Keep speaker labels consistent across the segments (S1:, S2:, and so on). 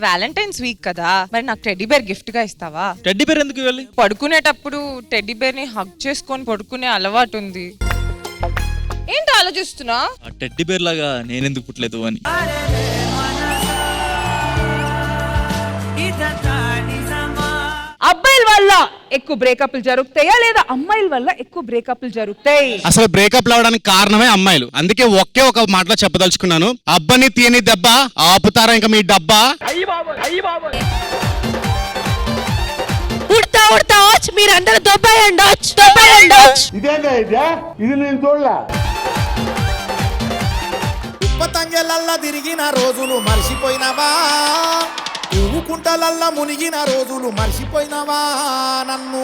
S1: Valentine's week కదా, మరి నాకు టెడ్డీ బేర్ గిఫ్ట్ గా ఇస్తావా?
S2: టెడ్డీ బేర్ ఎందుకు ఇవ్వాలి?
S1: పడుకునేటప్పుడు టెడ్డీ బేర్ ని హగ్ చేసుకొని పడుకునే అలవాటు ఉంది. ఏంటి ఆలోచిస్తున్నా?
S2: ఆ టెడ్డీ బేర్ లాగా నేనెందుకు పుట్టలేదు అని.
S3: అబ్బాయిల వల్ల ఎక్కువ బ్రేకప్లు జరుగుతాయా లేదా అమ్మాయిల వల్ల ఎక్కువ బ్రేకప్లు జరుగుతాయి?
S4: అసలు బ్రేకప్ అవడానికి కారణమే అమ్మాయిలు. అందుకే ఒకే ఒక మాటలో చెప్పదలుచుకున్నాను, అబ్బని తీయని దెబ్బ ఆపుతారా ఇంకా మీ డబ్బా?
S5: ఉడతా ఉడతా మీరందరూ దొబ్బాయండి.
S6: ఇది నేను చూడలే.
S7: ఉప్పతంగెలల్లా తిరిగిన రోజులు మర్చిపోయినవా, కుంటలల్లా మునిగిన రోజులు మర్చిపోయినవా, నన్ను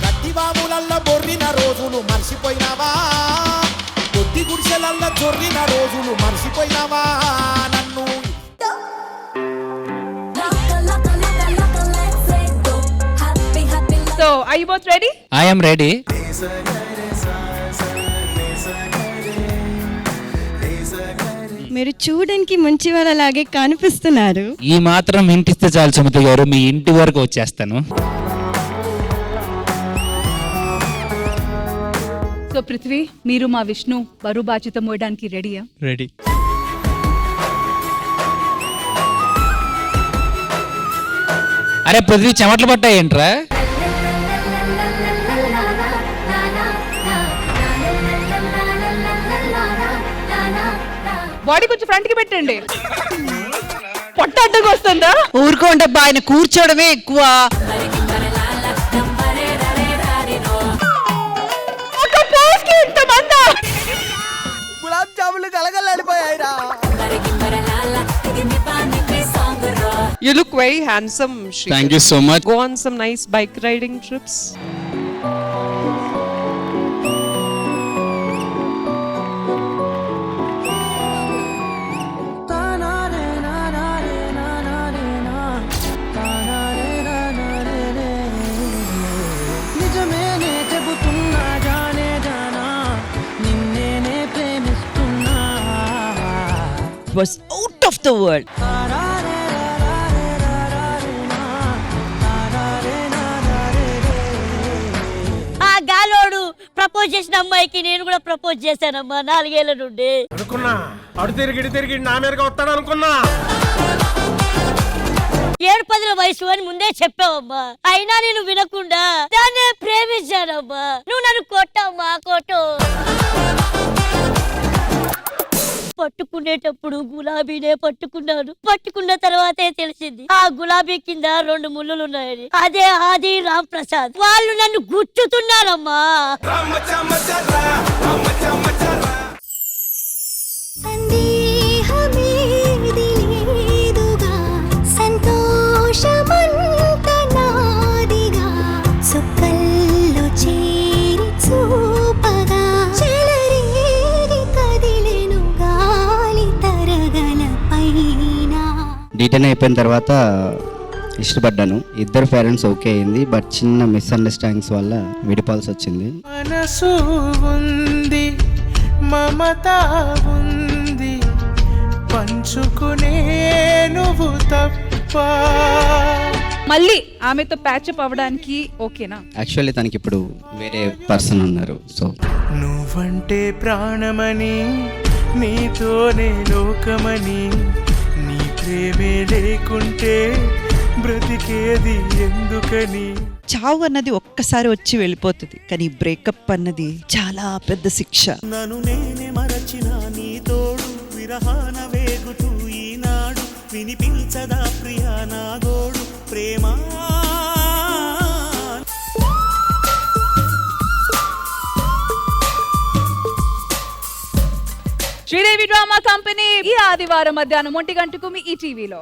S7: గట్టిబాబులల్లా బొర్రిన రోజులు మర్చిపోయినవా, కొద్ది గుడిసెలల్లా చొర్రిన రోజులు మర్చిపోయినవా, నన్ను.
S3: So, are you both ready?
S8: I am ready.
S5: మీరు చూడడానికి మంచి వాళ్ళలాగే కనిపిస్తున్నారు.
S8: ఈ మాత్రం ఇంటిస్తే చాలు సుమతి గారు, మీ ఇంటి వరకు వచ్చేస్తాను.
S3: సో పృథ్వీ, మీరు మా విష్ణు బరువు బాధ్యత మోయడానికి రెడీయా?
S2: రెడీ.
S8: అరే పృథ్వీ, చెమట్లు పట్టాయేంట్రా?
S3: బాడీ కొంచెం ఫ్రంట్ కి పెట్టండి. పొట్ట అడ్డంగా వస్తుందా?
S5: ఊరుకోండబ్బా, ఆయన కూర్చోవడమే ఎక్కువ.
S3: ఒక పోస్ కి ఇంతమందా?
S7: గులాబ్ జాములు కలగలాడిపోయాయిరా.
S1: You look very handsome, Shri.
S4: Thank you so much.
S1: Go on some nice bike riding trips.
S5: Was out of the world.
S9: ఆ గాలోడు ప్రపోజ్ చేసిన అమ్మాయికి నేను కూడా ప్రపోజ్ చేశానమ్మా 4 ఏళ్ల నుండి.
S6: అనుకున్నా అడు తిరిగి నా మీదకి వస్తాడు అనుకున్నా.
S9: 7-10 వయసు అని ముందే చెప్పావమ్మా, అయినా నేను వినకుండా దాన్ని ప్రేమించానమ్మా. నువ్వు నన్ను కొట్టావమ్మా, కొట్టు. పట్టుకునేటప్పుడు గులాబీనే పట్టుకున్నాను. పట్టుకున్న తర్వాతే తెలిసింది ఆ గులాబీ కింద 2 ముళ్ళులు ఉన్నాయని. అదే ఆది రామ్ ప్రసాద్. వాళ్ళు నన్ను గుచ్చుతున్నారమ్మా.
S8: డీటెయిల్ అయిపోయిన తర్వాత ఇష్టపడ్డాను. ఇద్దరు పేరెంట్స్ ఓకే అయింది, బట్ చిన్న మిస్అండర్స్టాండింగ్స్ వల్ల విడిపోవాల్సి వచ్చింది.
S7: మనసు ఉంది, మమత ఉంది, పంచుకునే నువ్వు తప్ప.
S3: మళ్ళీ ఆమెతో ప్యాచప్ అవ్వడానికి ఓకేనా?
S8: యాక్చువల్లీ తనకి ఇప్పుడు వేరే పర్సన్ ఉన్నారు. సో
S7: నువ్వంటే ప్రాణమని, నీతోనే లోకమని, నీ ప్రేమే లేకుంటే బ్రతికేది ఎందుకని.
S5: చావు అన్నది ఒక్కసారి వచ్చి వెళ్ళిపోతుంది, కానీ బ్రేకప్ అన్నది చాలా పెద్ద శిక్ష.
S7: నన్ను నేనే మరచిన నీ తోడు విరహాన వేగుతూ ఈనాడు వినిపించదా ప్రియా నా గోడు ప్రేమ.
S3: శ్రీదేవి డ్రామా కంపెనీ ఈ ఆదివారం మధ్యాహ్నం 1 గంటకు మీ ఈ టీవీలో.